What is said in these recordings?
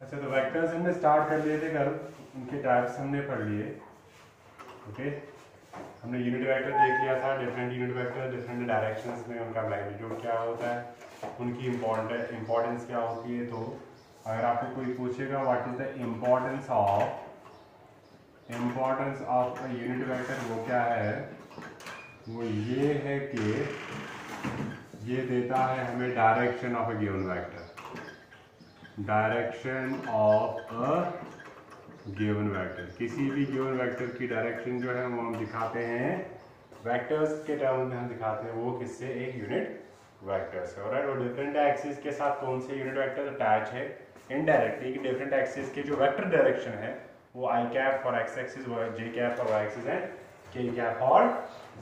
अच्छा, तो वेक्टर्स हमने स्टार्ट कर लिए थे कल, उनके टाइप्स हमने पढ़ लिए। ओके, हमने यूनिट वेक्टर देख लिया था, different unit vector different directions में उनका मैग्नीट्यूड क्या होता है, उनकी इम्पोर्टेंस क्या होती है। तो अगर आपको कोई पूछेगा what is the importance of a unit vector, वो क्या है, वो ये है कि ये देता है हमें direction of a given vector, direction of a given vector. किसी भी गिवन वेक्टर की डायरेक्शन जो है वो हम दिखाते हैं वेक्टर्स के टर्म में, हम दिखाते हैं वो किससे, एक यूनिट वेक्टर से। ऑलराइट, और डिफरेंट एक्सिस के साथ कौन से यूनिट वेक्टर अटैच है इनडायरेक्टली, कि डिफरेंट एक्सिस के जो वेक्टर डायरेक्शन है वो i cap for x axis, j cap for y axis and k cap for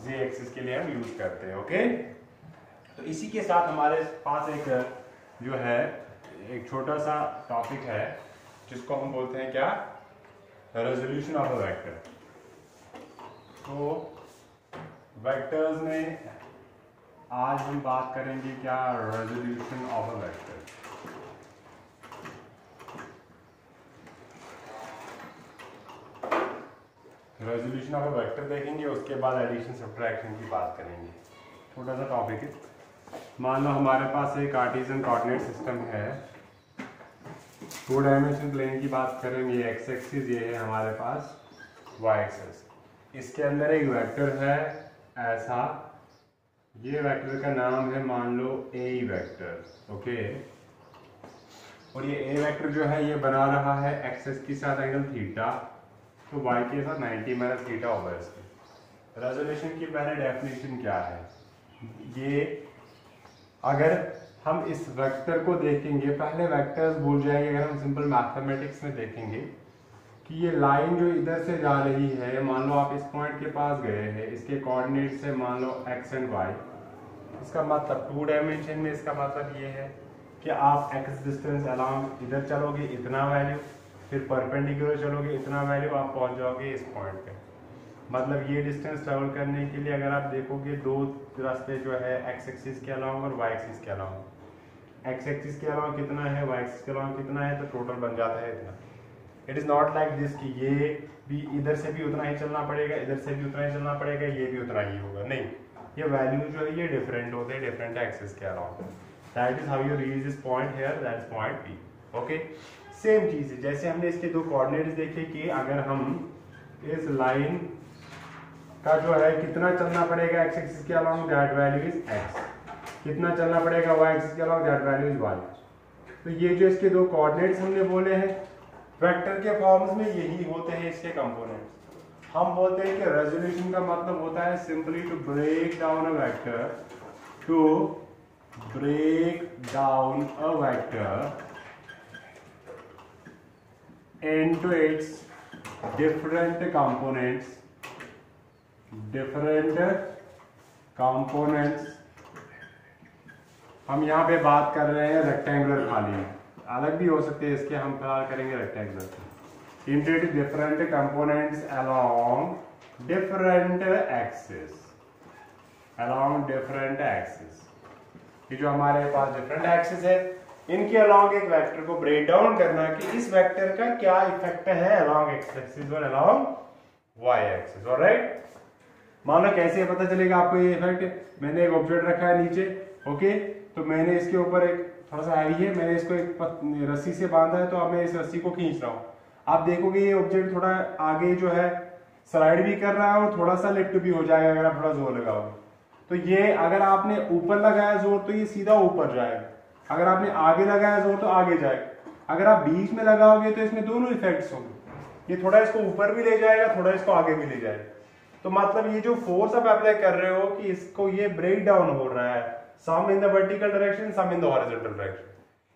j axis के लिए हम यूज करते हैं। ओके, तो इसी के साथ हमारे पास एक जो है एक छोटा सा टॉपिक है जिसको हम बोलते हैं क्या, रेजोल्यूशन ऑफ अ वेक्टर। तो वेक्टर्स में आज हम बात करेंगे क्या, resolution of a vector. Resolution of a vector देखेंगे, उसके बाद एडिशन सब्ट्रैक्शन की बात करेंगे। छोटा सा टॉपिक है। मान लो हमारे पास एक कार्टेशियन कोऑर्डिनेट सिस्टम है, 2 डायमेंशन प्लेन की बात करेंगे, एक्स एक्सिस ये है हमारे पास, वाई एक्सिस, इसके अंदर एक वेक्टर है ऐसा, ये वेक्टर का नाम है मान लो ए वेक्टर। ओके, और ये ए वेक्टर जो है ये बना रहा है एक्सिस के साथ एंगल थीटा, तो वाई के साथ 90 माइनस थीटा होगा इसकी। रेजोल्यूशन की पहले डेफिनेशन क्या है, ये अगर हम इस वेक्टर को देखेंगे, पहले वेक्टर्स भूल जाएंगे, अगर हम सिंपल मैथमेटिक्स में देखेंगे कि ये लाइन जो इधर से जा रही है, मान लो आप इस पॉइंट के पास गए हैं, इसके कोऑर्डिनेट्स है मान लो एक्स एंड वाई, इसका मतलब 2 डायमेंशन में इसका मतलब ये है कि आप एक्स डिस्टेंस अलोंग इधर चलोगे इतना वैल्यू, फिर परपेंडिकुलर चलोगे इतना वैल्यू, आप पहुंच जाओगे इस पॉइंट पे। मतलब ये डिस्टेंस ट्रेवल करने के लिए अगर आप देखोगे दो रास्ते जो है, एक्स एक्सिस के अलाउंग और वाई एक्सिस के अलाउंग। एक्स एक्सिस के अलाउंग कितना है, वाई एक्सिस के अलाउंग कितना है, तो टोटल बन जाता है इतना। It is not like this कि ये भी इधर से भी उतना ही चलना पड़ेगा, इधर से भी उतना ही चलना पड़ेगा, ये भी उतना ही होगा, नहीं, ये वैल्यू जो है ये डिफरेंट होते हैं डिफरेंट एक्सिस के along. That is how you reach this point here, that is point B. Okay, same चीज है जैसे हमने इसके दो कोऑर्डिनेट्स देखे कि अगर हम इस लाइन का जो है कितना चलना पड़ेगा एक्स एक्सिस के along, that value is X, कितना चलना पड़ेगा वाई एक्सिस के along, that value is Y. तो ये जो इसके दो कोऑर्डिनेट्स हमने बोले हैं वेक्टर के फॉर्म्स में, यही होते हैं इसके कंपोनेंट्स। हम बोलते हैं कि रेजोल्यूशन का मतलब होता है simply to break down a vector, to break down a vector into its different components, हम यहाँ पे बात कर रहे हैं रेक्टेंगुलर, खाली अलग भी हो सकते हैं इसके, हम फिलहाल करेंगे rectangular. into its different components along different axes, ये जो हमारे पास डिफरेंट एक्सिस है, इनके अलोंग एक वेक्टर को ब्रेक डाउन करना कि इस वेक्टर का क्या इफेक्ट है अलोंग एक्स एक्सिस और अलोंग वाई एक्सिस। ऑलराइट, मान लो कैसे पता चलेगा आपको ये इफेक्ट, मैंने एक ऑब्जेक्ट रखा है नीचे, ओके, तो मैंने इसके ऊपर एक थोड़ा सा हैवी है, मैंने इसको एक रस्सी से बांधा है, तो अब मैं इस रस्सी को खींच रहा हूँ। आप देखोगे ये ऑब्जेक्ट थोड़ा आगे जो है स्लाइड भी कर रहा है और थोड़ा सा लिफ्ट भी हो जाएगा अगर आप थोड़ा जोर लगाओगे। तो ये अगर आपने ऊपर लगाया जोर तो ये सीधा ऊपर जाएगा, अगर आपने आगे लगाया जोर तो आगे जाएगा, अगर आप बीच में लगाओगे तो इसमें दोनों इफेक्ट्स होंगे, ये थोड़ा इसको ऊपर भी ले जाएगा, थोड़ा इसको आगे भी ले जाएगा। तो मतलब ये जो फोर्स आप अप्लाई कर रहे हो कि इसको ये ब्रेक डाउन हो रहा है, some in the vertical direction, some in the horizontal direction.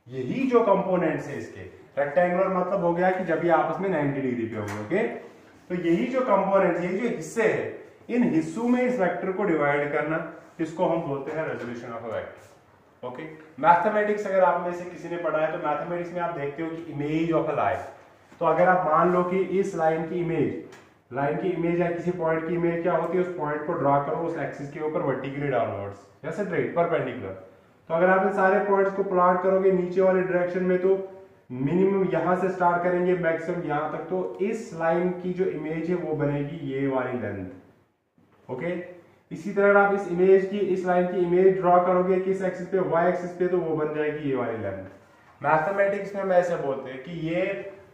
यही जो कंपोनेंट्स है इसके, रेक्टेंगुलर मतलब हो गया कि जब ये आपस में 90 डिग्री पे होंगे। ओके, तो यही जो कंपोनेंट्स, यही जो हिस्से है, इन हिस्सों में इस वेक्टर को डिवाइड करना, इसको हम बोलते हैं resolution of a vector. Okay, mathematics अगर आप में से किसी ने पढ़ा है तो मैथमेटिक्स में आप देखते हो कि इमेज ऑफ अ लाइन, तो अगर आप मान लो कि इस लाइन की इमेज है, किसी पॉइंट की इमेज क्या होती है, उस पॉइंट को ड्रा करो उस एक्सिस के ऊपर वर्टिकली डाउनवर्ड्स या स्ट्रेट परपेंडिकुलर। तो अगर आप इन सारे पॉइंट्स को प्लॉट करोगे नीचे वाले डायरेक्शन में, तो मिनिमम यहां से स्टार्ट करेंगे मैक्सिमम यहां तक, तो इस लाइन की जो इमेज है वो बनेगी ये वाली लेंथ। ओके, इसी तरह आप इस लाइन की इमेज ड्रॉ करोगे किस एक्सिस पे, वाई एक्सिस पे, तो वो बन जाएगी ये वाली लेंथ। मैथमेटिक्स में हम ऐसे बोलते हैं कि ये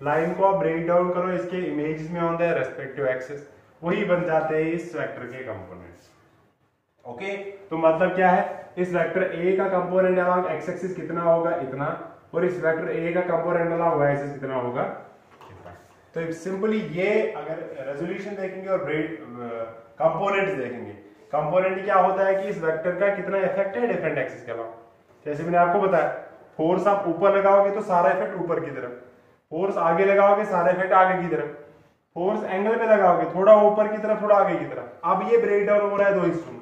लाइन को आप ब्रेक डाउन करो इसके इमेज में ऑन द रेस्पेक्टिव एक्सिस, वही बन जाते हैं इस वेक्टर के कंपोनेंट्स। ओके, तो मतलब क्या है, इस वेक्टर ए का कंपोनेंट अलोंग एक्स एक्सिस कितना होगा, इतना, और इस वेक्टर ए का कंपोनेंट अलोंग वाई एक्सिस कितना होगा, इतना। तो सिंपली ये अगर रेजोल्यूशन देखेंगे और कंपोनेंट्स देखेंगे, कंपोनेंट क्या होता है कि इस वेक्टर का कितना इफेक्ट है डिफरेंट एक्सिस के अलावा। जैसे मैंने आपको बताया, फोर्स आप ऊपर लगाओगे तो सारा इफेक्ट ऊपर की तरफ, फोर्स आगे लगाओगे सारा इफेक्ट आगे की तरफ, फोर्स एंगल पे लगाओगे थोड़ा ऊपर की तरफ थोड़ा आगे की तरफ। अब ये ब्रेक डाउन हो रहा है दो हिस्सों में,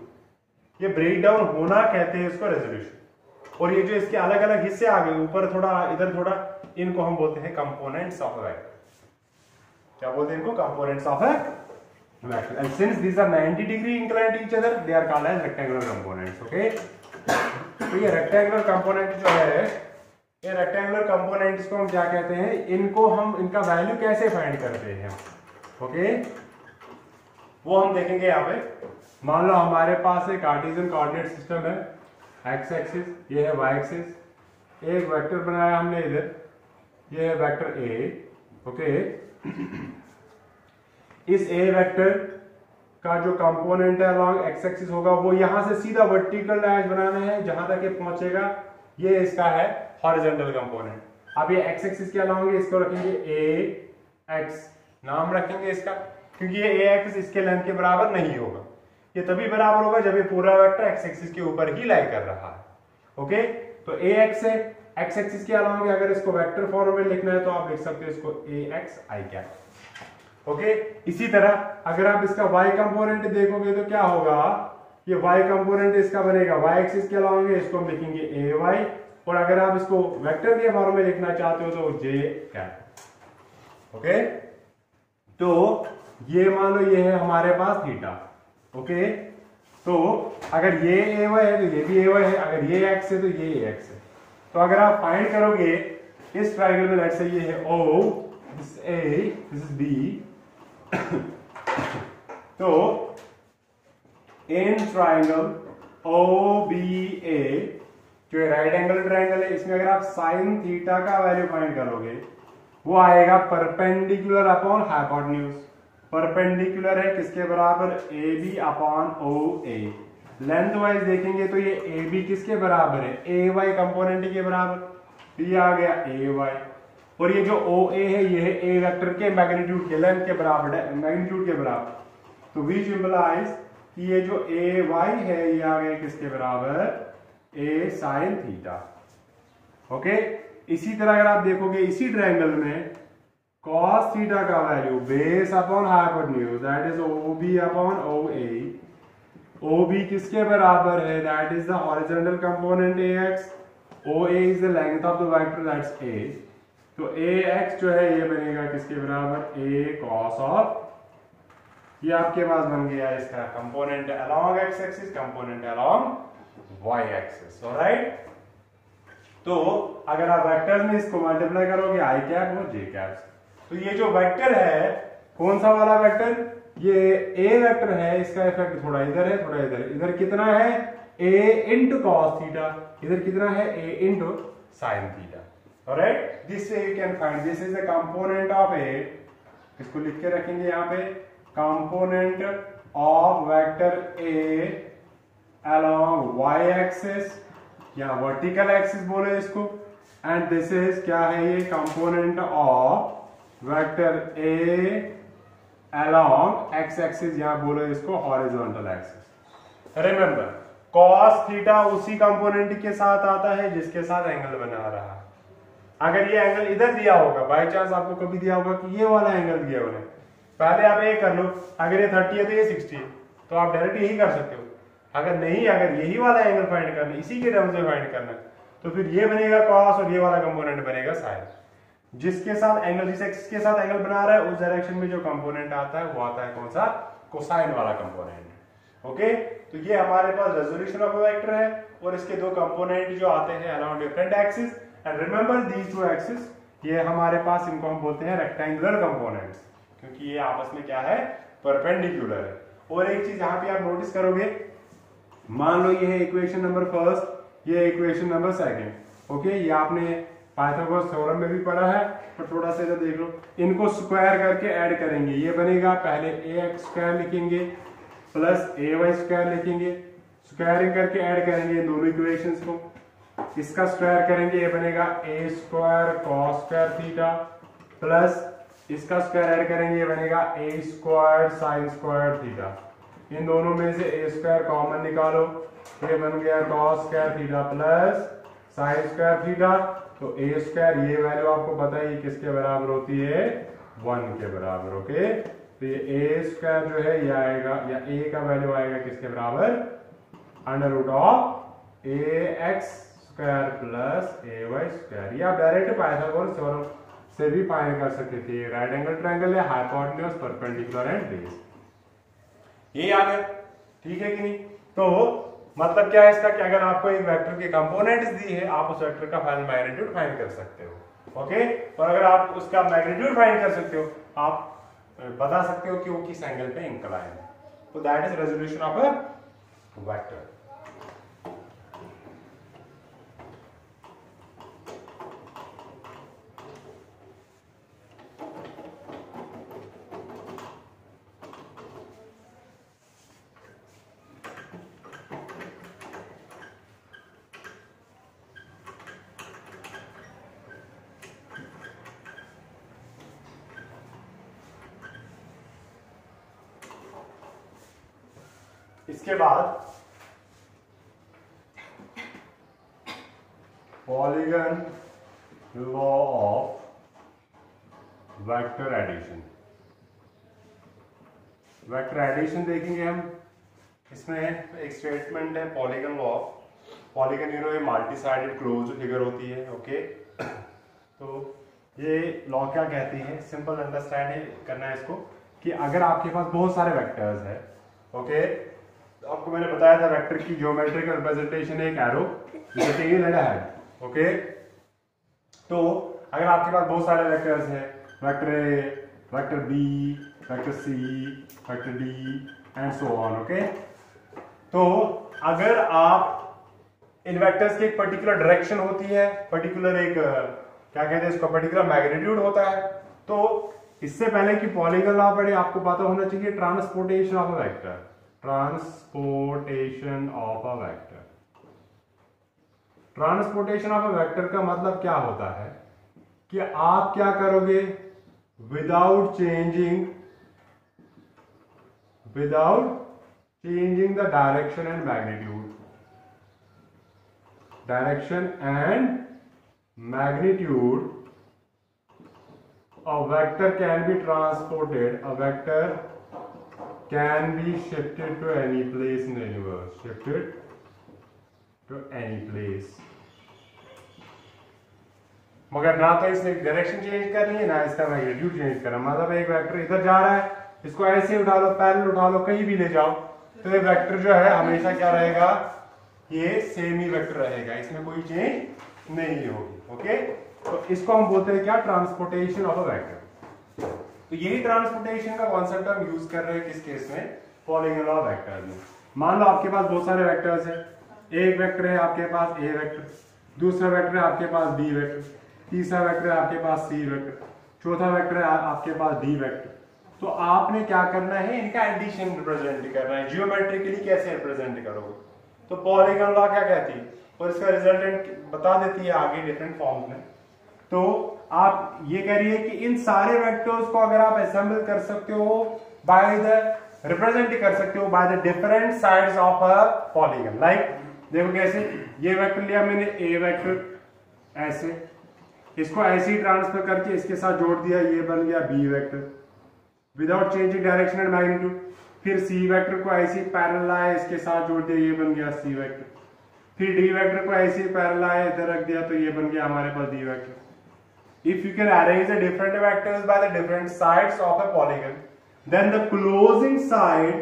ये ब्रेक डाउन होना कहते हैं इसको रेजोल्यूशन। और ये जो इसके अलग अलग हिस्से आ गए, ऊपर थोड़ा इधर थोड़ा, इनको हम बोलते हैं कंपोनेंट्स ऑफ अ वेक्टर। क्या बोलते हैं इनको, components of a vector. And since these are 90 degree inclined to each other, they are called as rectangular components. Okay, तो ये रेक्टेंगुलर कंपोनेंट जो है, ये रेक्टेंगुलर कंपोनेंट्स को हम क्या कहते हैं, इनको हम इनका वैल्यू कैसे फाइंड करते हैं। ओके, वो हम देखेंगे यहाँ पे। मान लो हमारे पास एक कार्टेशियन कोऑर्डिनेट सिस्टम है, एक्स एक्सिस, ये है वाई एक्सिस, एक वेक्टर बनाया हमने इधर, ये है वेक्टर ए। ओके, इस ए वेक्टर का जो कंपोनेंट है अलोंग एक्स एक्सिस होगा, वो यहां से सीधा वर्टिकल डायरेक्शन बनाना है जहां तक ये पहुंचेगा, ये इसका है हॉरिजॉन्टल कंपोनेंट। अब ये एक्स एक्सिस के अलोंग इसको रखेंगे ए एक्स, नाम रखेंगे इसका, क्योंकि ये ए एक्स इसके लेंथ के बराबर नहीं होगा। ये तभी बराबर होगा जब ये पूरा वेक्टर एक्स एक्सिस के ऊपर ही लाई कर रहा है। ओके, तो ए एक्स है, एक्स एक्सिस के अलावा अगर इसको वेक्टर फॉर्म में लिखना है तो आप लिख सकते हो इसको ए एक्स आई कैप। ओके, इसी तरह अगर आप इसका वाई कंपोनेंट देखोगे तो क्या होगा, ये वाई कंपोनेंट इसका बनेगा वाई एक्सिस के अलावा इसको हम लिखेंगे ए वाई, और अगर आप इसको वेक्टर के फॉर्म में लिखना चाहते हो तो जे कैप। ओके, तो ये मान लो ये है हमारे पास थीटा। ओके, तो अगर ये ए वाई है तो ये भी ए वाई है, अगर ये एक्स है तो ये एक्स है। तो अगर आप फाइंड करोगे इस ट्रायंगल में, लेट्स से ये है O, this A, this is B, तो इन ट्रायंगल ओ बी ए, जो राइट एंगल ट्रायंगल है, इसमें अगर आप साइन थीटा का वैल्यू फाइंड करोगे वो आएगा परपेंडिकुलर अपॉन हाइपोटेन्यूज। परपेंडिकुलर है किसके बराबर, A B upon O A. Length wise देखेंगे तो ये ए बी किसके बराबर है, ए वाई कंपोनेंट के बराबर, ये आ गया ए वाई। और ये जो ओ ए है ये है ए वेक्टर के मैग्नीट्यूड के लेंथ के बराबर है, मैग्नीट्यूड के बराबर। तो विच इंप्लाइज कि ये जो ए वाई है ये आ गया किसके बराबर, ए साइन थीटा। ओके, इसी तरह अगर आप देखोगे इसी ट्रायंगल में cos थीटा का value base upon hypotenuse, that is O B upon O A. O B किसके बराबर है, that is the horizontal component A X, O A is the length of the vector, that's A. तो A x जो है ये बनेगा किसके बराबर, ए cos ऑफ, ये आपके पास बन गया इसका component along X axis, component along Y axis. Alright, तो अगर आप वेक्टर्स में इसको मल्टीप्लाई करोगे आई कैप और जे कैप, तो ये जो वेक्टर है कौन सा वाला वेक्टर, ये ए वेक्टर है, इसका इफेक्ट थोड़ा इधर है थोड़ा इधर, इधर कितना है a इंटू कॉस थीटा, इधर कितना है a into sine theta. Alright, this way you can find this is the component of A, इसको लिख के रखेंगे यहाँ पे, component of vector a along y axis या वर्टिकल एक्सिस बोले इसको, एंड दिस इज क्या है, ये component of vector a along x axis, यहां बोलो इसको horizontal axis. Remember cos theta उसी कंपोनेंट के साथ आता है जिसके साथ एंगल बना रहा है। अगर ये एंगल इधर दिया होगा, बाय चांस आपको कभी दिया होगा कि ये वाला एंगल दिया हुआ है, पहले आप ये कर लो, अगर ये 30 है तो ये 60 है, तो आप डायरेक्ट यही कर सकते हो। अगर नहीं, अगर यही वाला एंगल फाइंड करना, इसी के टर्म से फाइंड करना, तो फिर ये बनेगा cos और ये वाला कंपोनेंट बनेगा sin। जिसके साथ एंगल, जिस एक्सिस के साथ एंगल बना रहा है उस डायरेक्शन में जो कंपोनेंट आता है वो आता है कौन सा, कोसाइन वाला कंपोनेंट। ओके, तो ये हमारे पास रेजोल्यूशन ऑफ वेक्टर है और इसके दो कंपोनेंट जो आते हैं along different axis. And remember these two axis, ये हमारे पास, इनको हम बोलते हैं रेक्टेंगुलर कंपोनेंट्स, क्योंकि ये आपस में क्या है, परपेंडिकुलर है। और एक चीज यहाँ पे आप नोटिस करोगे, मान लो ये है इक्वेशन नंबर फर्स्ट, ये इक्वेशन नंबर सेकंड। ओके, ये आपने पाइथागोरस थ्योरम में भी पढ़ा है, पर थोड़ा सा इधर देख लो। इनको स्क्वायर करके ऐड करेंगे, ये बनेगा, पहले ax स्क्वायर लिखेंगे प्लस ay स्क्वायर लिखेंगे, स्क्वायरिंग करके ऐड करेंगे इन दोनों इक्वेशंस को। इसका स्क्वायर करेंगे, ये बनेगा a square cos square theta plus इसका स्क्वायर ऐड करेंगे, ये बनेगा a square sin square theta. इन दोनों में से a स्क्वायर कॉमन निकालो, ये बन गया cos square theta plus sin square theta. तो a स्क्वायर, ये वैल्यू आपको पता है ये किसके बराबर होती है, 1 के बराबर। ओके, तो ये a स्क्वायर जो है ये आएगा, या a का वैल्यू आएगा किसके बराबर, under root of ax square plus ay square. ये आप डायरेक्ट पाइथागोरस थ्योरम से भी फाइंड कर सकते थे। राइट एंगल ट्रायंगल है, हाइपोटेन्यूज, परपेंडिकुलर एंड बेस, ये आ गया। ठीक है कि नहीं? तो मतलब क्या है इसका, कि अगर आपको एक वेक्टर के कंपोनेंट्स दी है, आप उस वेक्टर का फाइनल मैग्नीट्यूड फाइंड कर सकते हो। ओके, और अगर आप उसका मैग्नीट्यूड फाइंड कर सकते हो, आप बता सकते हो कि वो किस एंगल पे इंक्लाइन है। तो that is resolution of a vector. इसके बाद polygon law of vector addition. Vector addition देखेंगे हम। इसमें एक स्टेटमेंट है पॉलीगन लॉ। पॉलीगन ये मल्टी साइडेड क्लोज फिगर होती है। ओके, तो ये लॉ क्या कहती है, सिंपल अंडरस्टैंड करना है इसको, कि अगर आपके पास बहुत सारे वेक्टर्स है, ओके, तो आपको मैंने बताया था वेक्टर की ज्योमेट्रिकल रिप्रेजेंटेशन है एक एरो है। ओके, तो अगर आपके पास बहुत सारे वेक्टर्स हैं, vector A, vector B, vector C, vector D and so on. Okay, तो अगर आप इन वेक्टर्स की एक पर्टिकुलर डायरेक्शन होती है, पर्टिकुलर एक क्या कहते हैं इसको, पर्टिकुलर मैग्नीट्यूड होता है, तो इससे पहले कि पॉलीगन लॉ पढ़े आपको पता होना चाहिए transportation of a vector. Transportation of a vector, transportation of a vector का मतलब क्या होता है कि आप क्या करोगे, without changing the direction and magnitude, a vector can be transported, a vector can be shifted to any place in the universe, shifted to any place। मगर ना तो इसने डायरेक्शन चेंज करनी है, ना इसका मैग्नीट्यूड चेंज करना। मतलब एक वेक्टर इधर जा रहा है, इसको ऐसे उठा लो, पैरेलल उठा लो, कहीं भी ले जाओ, तो ये वेक्टर जो है हमेशा क्या रहेगा, ये सेम ही वेक्टर रहेगा, इसमें कोई चेंज नहीं होगी। ओके, तो इसको हम बोलते हैं क्या, ट्रांसपोर्टेशन ऑफ अ वेक्टर। तो यही ट्रांसपोर्टेशन का कॉन्सेप्ट हम यूज कर रहे हैं किस केस में, पॉलीगन लॉ वेक्टर में। मान लो आपके पास बहुत सारे वेक्टर्स हैं, एक वेक्टर है आपके पास ए वेक्टर, दूसरा वेक्टर है आपके पास बी वेक्टर, तीसरा वेक्टर है आपके पास सी वेक्टर, चौथा वेक्टर है आपके पास डी वेक्टर। तो आपने क्या करना है, इनका एडिशन रिप्रेजेंट करना है। जियोमेट्रिकली कैसे रिप्रेजेंट करोगे, तो पॉलीगन लॉ क्या कहती है, और इसका रिजल्टेंट बता देती है आगे डिफरेंट फॉर्म्स में। तो आप ये कह रही है कि इन सारे वेक्टर्स को अगर आप असेंबल कर सकते हो बाय द, रिप्रेजेंट कर सकते हो bye the different sides of a polygon. Like देखो कैसे, ये वेक्टर लिया मैंने ए वेक्टर, ऐसे इसको ऐसे ही ट्रांसफर करके इसके साथ जोड़ दिया, ये बन गया B vector without changing direction and magnitude. फिर सी वेक्टर को ऐसे ही पैरेलल आया, इसके साथ जोड़ दिया, ये बन गया सी वेक्टर। फिर डी वेक्टर को ऐसे ही पैरेलल आया, इधर रख दिया, तो ये बन गया हमारे पास D vector. If you can arrange the different vectors by the different sides of a polygon, then the closing side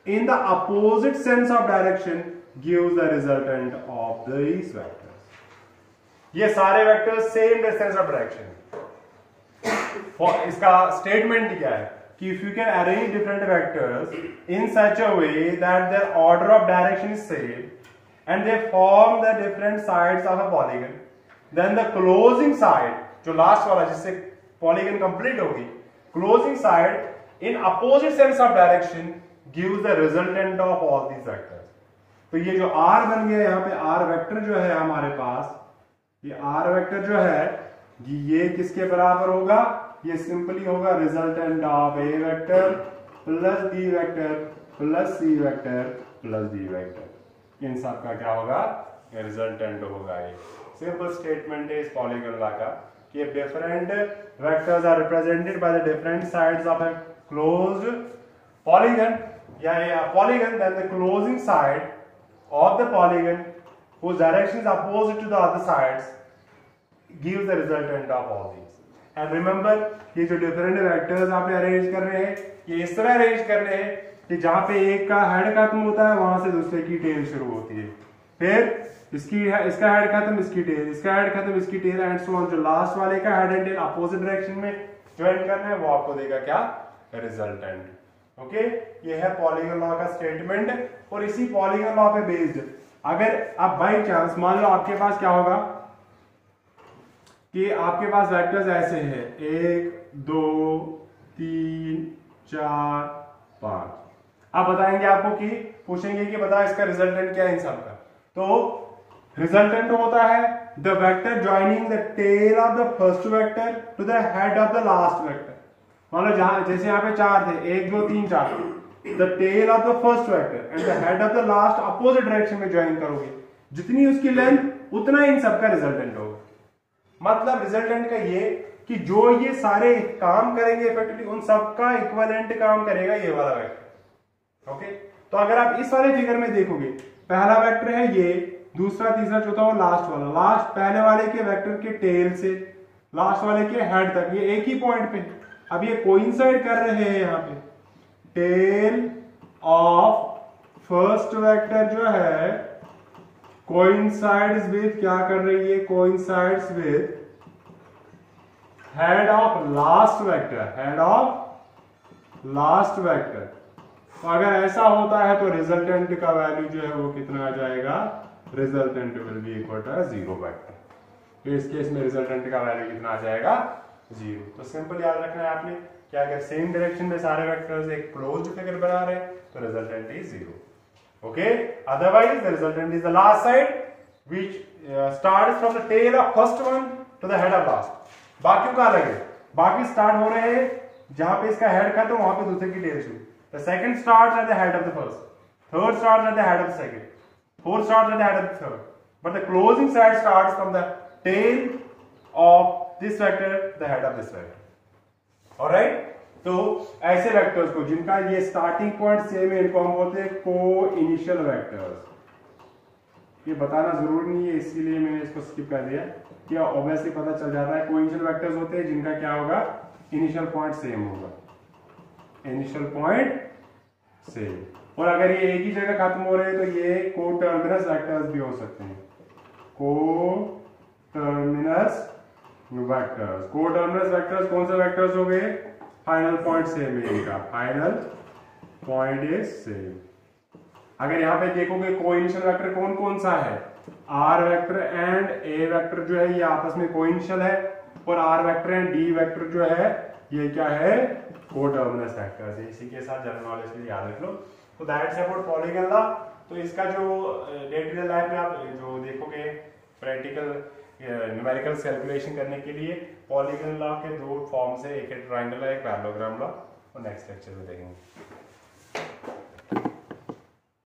in the opposite sense of direction gives the resultant of these vectors. ये सारे vectors same distance of direction. इसका statement क्या है कि if you can arrange different vectors in such a way that their order of direction is same and they form the different sides of a polygon, then the closing side, जो last वाला जिससे polygon complete होगी, closing side in opposite sense of direction gives the resultant of all these vectors. तो ये जो r बन गया यहाँ पे r वेक्टर जो है हमारे पास, ये r वेक्टर जो है ये किसके बराबर होगा? ये सिंपली होगा resultant of a vector plus b vector plus c vector plus d vector. इन सब का क्या होगा? रिजल्टेंट होगा। ये सिंपल स्टेटमेंट है इस पॉलीगन लॉ का कि different vectors are represented by the different sides of a closed polygon या polygon, then the closing side of the polygon whose direction is opposite to the other sides gives the resultant of all these. And remember ये जो different vectors आपने arrange कर रहे हैं, ये इस तरह arrange कर रहे हैं कि जहां पे एक का हेड खत्म होता है वहां से दूसरे की टेल शुरू होती है, फिर इसका हेड खत्म इसकी टेल, इसका हेड खत्म इसकी टेल एंड सो ऑन। जो लास्ट वाले का head and tail opposite direction में ज्वाइन करना है वो आपको देगा क्या? रिजल्टेंट। ओके, ये है पॉलीगन लॉ का स्टेटमेंट। और इसी पॉलीगन लॉ पे बेस्ड अगर आप बाई चांस मान लो आपके पास क्या होगा कि आपके पास वेक्टर्स ऐसे हैं 1 2 3 4 5, आप बताएंगे आपको कि पूछेंगे कि बता इसका रिजल्टेंट क्या है इन सब का, तो रिजल्टेंट होता है the vector joining the tail of the first vector to the head of the last vector. मान लो जहां जैसे यहाँ पे 4 थे 1 2 3 4, the tail of the first vector and the head of the last opposite direction में ज्वाइन करोगे, जितनी उसकी लेंथ उतना इन सबका रिजल्टेंट होगा। मतलब रिजल्टेंट का ये कि जो ये सारे काम करेंगे इफेक्टिवली उन सबका इक्विवेलेंट काम करेगा ये वाला वेक्टर। ओके, तो अगर आप इस वाले फिगर में देखोगे पहला वेक्टर है ये, दूसरा तीसरा चौथा और लास्ट वाला, लास्ट पहले वाले के वेक्टर के टेल से लास्ट वाले के हेड तक ये एक ही पॉइंट पे, अब ये कोइंसाइड कर रहे हैं यहाँ पे। टेल ऑफ फर्स्ट वेक्टर जो है कोइंसाइड्स विद क्या कर रही है? Coincides with head of last vector, head of last vector. तो अगर ऐसा होता है तो रिजल्टेंट का वैल्यू जो है वो कितना आ जाएगा? Resultant will be equal to 0 vector. तो इस केस में रिजल्टेंट का वैल्यू कितना आ जाएगा? 0। तो सिंपल याद रखना है आपने कि अगर सेम डायरेक्शन में सारे वेक्टर्स एक क्लोज्ड फिगर बना रहे हैं तो resultant is 0। Okay, otherwise the resultant is the last side which starts from the tail of first one to the head of last. बाकियों का अलग है, बाकी स्टार्ट हो रहे हैं जहां पे इसका हेड खत्म वहां पे दूसरे की टेल शुरू। The second starts at the head of the first, third starts at the head of the second, fourth starts at the head of the third, but the closing side starts from the tail of this vector the head of this vector। alright, तो ऐसे vectors को जिनका ये starting point same है इनको हम बोलते हैं को इनिशियल वेक्टर्स। ये बताना जरूरी नहीं है इसीलिए मैंने इसको स्किप कर दिया कि ऑब्वियसली पता चल जाता है। को इनिशियल वेक्टर्स होते हैं जिनका क्या होगा? इनिशियल पॉइंट सेम होगा, इनिशियल पॉइंट सेम। और अगर ये एक ही जगह खत्म हो रहे हैं तो ये को टर्मिनस वेक्टर्स भी हो सकते हैं। को टर्मिनस वेक्टर्स, को टर्मिनस वेक्टर्स कौन से वेक्टर्स हो गए? फाइनल पॉइंट सेम है इनका, फाइनल पॉइंट इज सेम। अगर यहाँ पे देखोगे को इनिशियल वेक्टर कौन कौन सा है? R vector and A vector जो है ये आपस में को इनिशियल है, और R vector and D vector जो है ये क्या है? को टर्मिनस वेक्टर्स है। इसी के साथ जनरल नॉलेज के लिए याद रख लो। तो दैट्स अबाउट पॉलीगन लॉ। तो इसका जो डे टू डे लाइफ में आप जो देखोगे प्रैक्टिकल न्यूमेरिकल कैलकुलेशन करने के लिए पॉलीगन लॉ के दो फॉर्म्स है, एक ट्रायंगल है एक पैरेललोग्राम लॉ, और नेक्स्ट लेक्चर में देखेंगे।